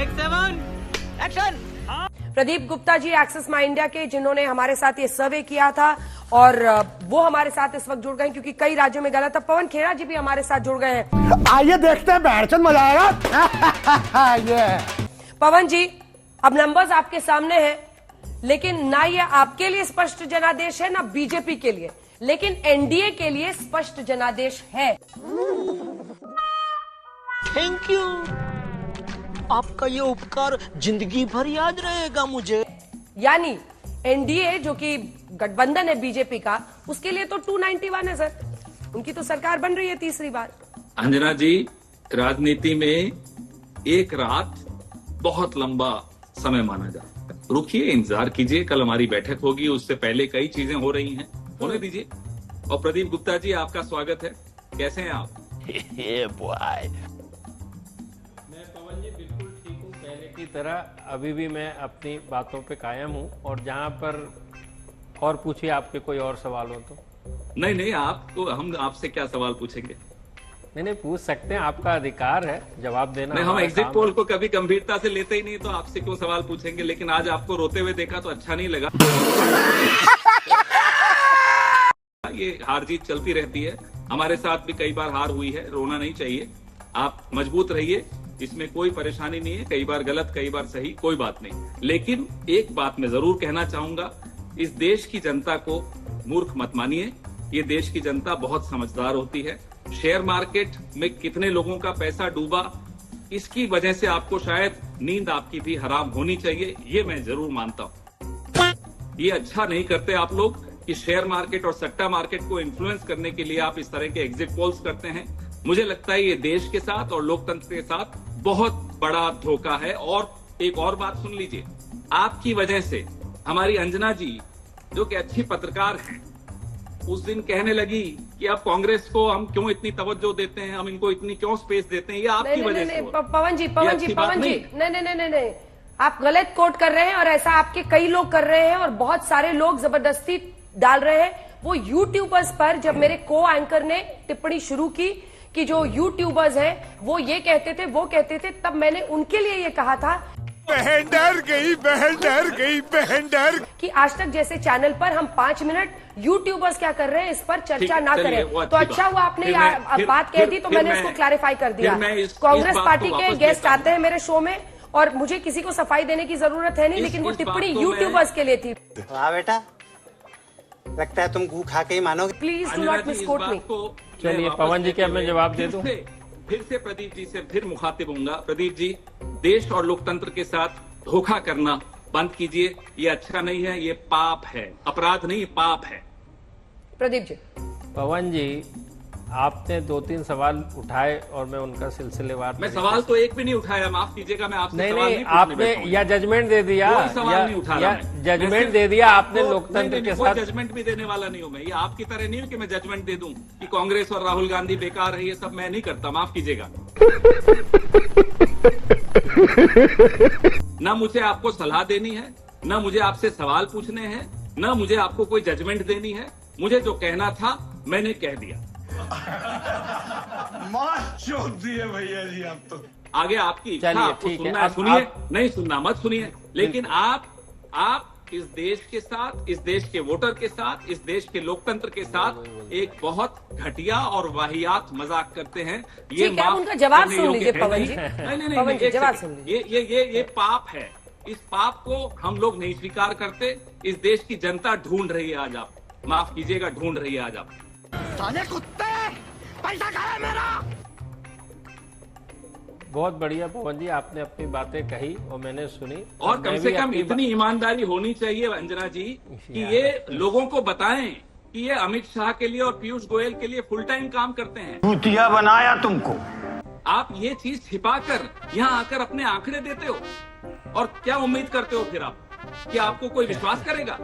Action. Pradeep Gupta ji Axis My India के, जिन्होंने हमारे साथ ये सर्वे किया था और वो हमारे साथ इस वक्त जुड़ गए क्योंकि कई राज्यों में गलत था। पवन खेड़ा जी भी हमारे साथ जुड़ गए हैं। आइए देखते हैं, बैठचंद मजा आएगा। ये पवन जी, अब नंबर्स आपके सामने हैं, लेकिन ना ये आपके लिए स्पष्ट जनादेश है ना बीजेपी के लिए, लेकिन एनडीए के लिए स्पष्ट जनादेश है। थैंक यू, आपका ये उपकार जिंदगी भर याद रहेगा मुझे। यानी एनडीए जो कि गठबंधन है बीजेपी का, उसके लिए तो 291 है सर, उनकी तो सरकार बन रही है तीसरी बार। अंजना जी, राजनीति में एक रात बहुत लंबा समय माना जाता है। रुकिए, इंतजार कीजिए, कल हमारी बैठक होगी, उससे पहले कई चीजें हो रही हैं, होने दीजिए। और प्रदीप गुप्ता जी, आपका स्वागत है। कैसे हैं आप? मैं पवन जी बिल्कुल ठीक हूँ, पहले की तरह अभी भी मैं अपनी बातों पे कायम हूँ। और जहाँ पर और पूछिए, आपके कोई और सवाल हो तो। नहीं, आपको हम आपसे क्या सवाल पूछेंगे? नहीं, पूछ सकते हैं, आपका अधिकार है जवाब देना। नहीं, हम एग्जिट पोल को कभी गंभीरता से लेते ही नहीं, तो आपसे क्यों सवाल पूछेंगे। लेकिन आज आपको रोते हुए देखा तो अच्छा नहीं लगा। ये हार जीत चलती रहती है, हमारे साथ भी कई बार हार हुई है, रोना नहीं चाहिए। आप मजबूत रहिए, इसमें कोई परेशानी नहीं है। कई बार गलत, कई बार सही, कोई बात नहीं। लेकिन एक बात मैं जरूर कहना चाहूंगा, इस देश की जनता को मूर्ख मत मानिए। ये देश की जनता बहुत समझदार होती है। शेयर मार्केट में कितने लोगों का पैसा डूबा, इसकी वजह से आपको शायद नींद आपकी भी हराम होनी चाहिए, ये मैं जरूर मानता हूं। ये अच्छा नहीं करते आप लोग कि शेयर मार्केट और सट्टा मार्केट को इन्फ्लुएंस करने के लिए आप इस तरह के एग्जिट पोल्स करते हैं। मुझे लगता है ये देश के साथ और लोकतंत्र के साथ बहुत बड़ा धोखा है। और एक और बात सुन लीजिए, आपकी वजह से हमारी अंजना जी, जो कि अच्छी पत्रकार हैं, उस दिन कहने लगी कि अब कांग्रेस को हम क्यों इतनी तवज्जो देते हैं, हम इनको इतनी क्यों स्पेस देते हैं, ये आपकी वजह से। पवन जी, नहीं, आप गलत कोट कर रहे हैं और ऐसा आपके कई लोग कर रहे हैं और बहुत सारे लोग जबरदस्ती डाल रहे हैं। वो यूट्यूबर्स पर जब मेरे को एंकर ने टिप्पणी शुरू की कि जो यूट्यूबर्स हैं वो ये कहते थे, वो कहते थे, तब मैंने उनके लिए ये कहा था, बहन डर गई कि आज तक जैसे चैनल पर हम 5 मिनट यूट्यूबर्स क्या कर रहे हैं इस पर चर्चा ना करें। तो अच्छा हुआ आपने बात कह दी, तो मैंने उसको क्लैरिफाई कर दिया। कांग्रेस पार्टी के गेस्ट आते हैं मेरे शो में और मुझे किसी को सफाई देने की जरूरत है नहीं, लेकिन वो टिप्पणी यूट्यूबर्स के लिए थी। हाँ बेटा, लगता है तुम गू खा के ही मानोगे। प्लीज डू नॉट मिसकोट मी। चलिए पवन जी, क्या मैं जवाब दे दूं? फिर से प्रदीप जी से फिर मुखातिब होऊंगा। प्रदीप जी, देश और लोकतंत्र के साथ धोखा करना बंद कीजिए। ये अच्छा नहीं है, ये पाप है, अपराध नहीं, पाप है। प्रदीप जी। पवन जी, आपने 2-3 सवाल उठाए और मैं उनका सिलसिलेवार। मैं सवाल तो एक भी नहीं उठाया, माफ कीजिएगा, मैं आपसे सवाल नहीं, आपने या जजमेंट दे दिया, या जजमेंट दे दिया आपने लोकतंत्र के साथ। जजमेंट भी देने वाला नहीं हूं मैं, ये आपकी तरह नहीं हूं कि मैं जजमेंट दे दूं कि कांग्रेस और राहुल गांधी बेकार है, ये सब मैं नहीं करता, माफ कीजिएगा। ना मुझे आपको सलाह देनी है, ना मुझे आपसे सवाल पूछने हैं, ना मुझे आपको कोई जजमेंट देनी है। मुझे जो कहना था मैंने कह दिया। मार चोट दिए भैया जी आप तो। आगे आपकी इच्छा, आपको सुनना है सुनिए, नहीं सुनना मत सुनिए। लेकिन आप इस देश के साथ, इस देश के वोटर के साथ, इस देश के लोकतंत्र के साथ एक बहुत घटिया और वाहियात मजाक करते हैं। ये उनका जवाब सुन लीजिए पवन जी। नहीं, जवाब सुन लीजिए। ये पाप है। इस पाप को हम लोग नहीं स्वीकार करते। इस देश की जनता ढूंढ रही है आज, आप माफ कीजिएगा, ढूंढ रही है आज आप। साले कुत्ते, पैसा खाया मेरा। बहुत बढ़िया पवन जी, आपने अपनी बातें कही और मैंने सुनी। और कम से कम इतनी ईमानदारी होनी चाहिए अंजना जी कि ये लोगों को बताएं कि ये अमित शाह के लिए और पीयूष गोयल के लिए फुल टाइम काम करते हैं। भूतिया बनाया तुमको। आप ये चीज छिपाकर यहाँ आकर अपने आंकड़े देते हो और क्या उम्मीद करते हो फिर आप कि आपको कोई विश्वास करेगा?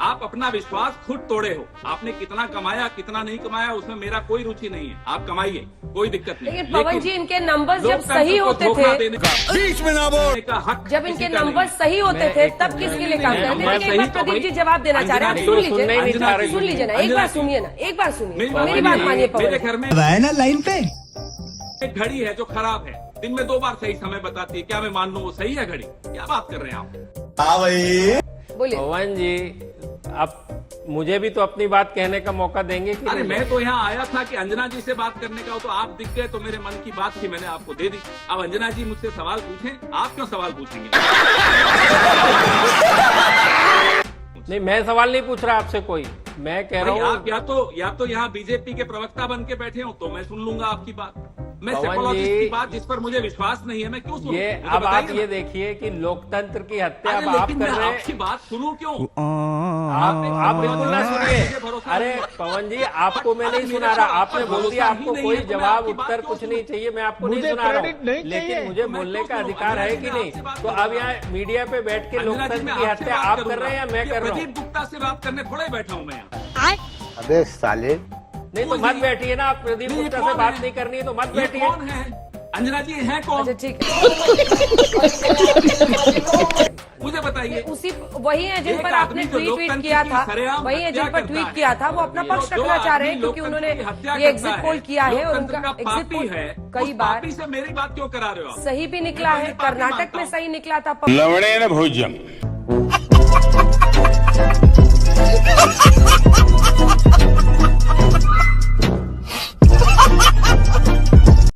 आप अपना विश्वास खुद तोड़े हो। आपने कितना कमाया, कितना नहीं कमाया, उसमें मेरा कोई रुचि नहीं है। आप कमाइए, कोई दिक्कत नहीं। लेकिन पवन जी, इनके नंबर्स जब सही होते थे, बीच में ना बोल का हक, जब इनके नंबर्स सही होते थे तब किसके लिए काम करते थे? प्रदीप जी जवाब देना चाह रहे हैं, आप सुन लीजिए ना, एक बार सुनिए ना, एक बार सुनिए, मेरी बात मानिए पवन। मेरे घर में लाइन पे एक घड़ी है जो खराब है, दिन में 2 बार सही समय बताती है, क्या मैं मान लूं वो सही है घड़ी? क्या बात कर रहे हैं आप? बोलिए। पवन जी, आप मुझे भी तो अपनी बात कहने का मौका देंगे कि अरे नहीं? मैं तो यहाँ आया था कि अंजना जी से बात करने का हो, तो आप दिख गए तो मेरे मन की बात थी, मैंने आपको दे दी। अब अंजना जी मुझसे सवाल पूछें, आप क्यों सवाल पूछेंगे? नहीं, मैं सवाल नहीं पूछ रहा आपसे कोई, मैं कह रहा भाई, हूँ आप या तो यहाँ बीजेपी के प्रवक्ता बन के बैठे हो तो मैं सुन लूंगा आपकी बात। मैं पवन सेपोलॉजिस्ट जी, की बात जिस पर मुझे विश्वास नहीं है मैं क्यों सुनूं? ये मुझे अब आप बताइए ये ना। देखिए कि लोकतंत्र की हत्या अरे अब आप लेकिन कर मैं रहे आपकी हैं। बात सुनूं क्यों? आप बिल्कुल ना सुनिए। मुझे भरोसा अरे नहीं है। पवन जी, आपको मैं अरे नहीं मेरे सुना रहा, को आपने आप पर बोल दिया भरोसा ही आपको नहीं कोई है, तो मैं जवाब आपकी बात उत्तर क्यों कुछ नहीं सुनूं? चाहिए, मैं आपको नहीं मुझे सुना रहा credit हूँ, नहीं लेकिन चाहिए। मुझे तो मैं बोलने क्यों का सुनूं? अधिकार है कि अंजना जी, नहीं? मैं आपसे बात तो कर अब रहा यहाँ मीडिया पे बैठ के अंजना जी, लोकतंत्र मैं की आपसे हत्या बात आप कर करूंगा। रहे हैं या मैं ये कर रहा हूँ? प्रदीप गुप्ता से बात करने थोड़े बैठा हूं मैं यहाँ। अबे साले, नहीं तो मत बैठिए ना, आप प्रदीप नहीं, ये गुप्ता से कौन बात है? नहीं करनी है तो मत ये बैठिए। कौन है? अंजना जी है कौन? अच्छा ठीक है। मुझे बताइए। उसी वही है जिन एक पर आदमी आपने जो ट्वीट लोकतंत्र किया की था, सरेआम वही है जिन हत्या पर करता ट्वीट है। किया था, वो अपना पक्ष जो रखना चाह रहे हैं आदमी क्योंकि लोकतंत्र उन्होंने की हत्या ये करता एग्जिट पोल किया है और उनका लोकतंत्र का एग्जिट पापी पोल है, कई उस बार पापी से मेरी बात क्यों करा रहे हो आप? सही भी निकला मैं है, पापी कर्नाटक मानता में हूं। सही निकला था। लवणे न भोज्यम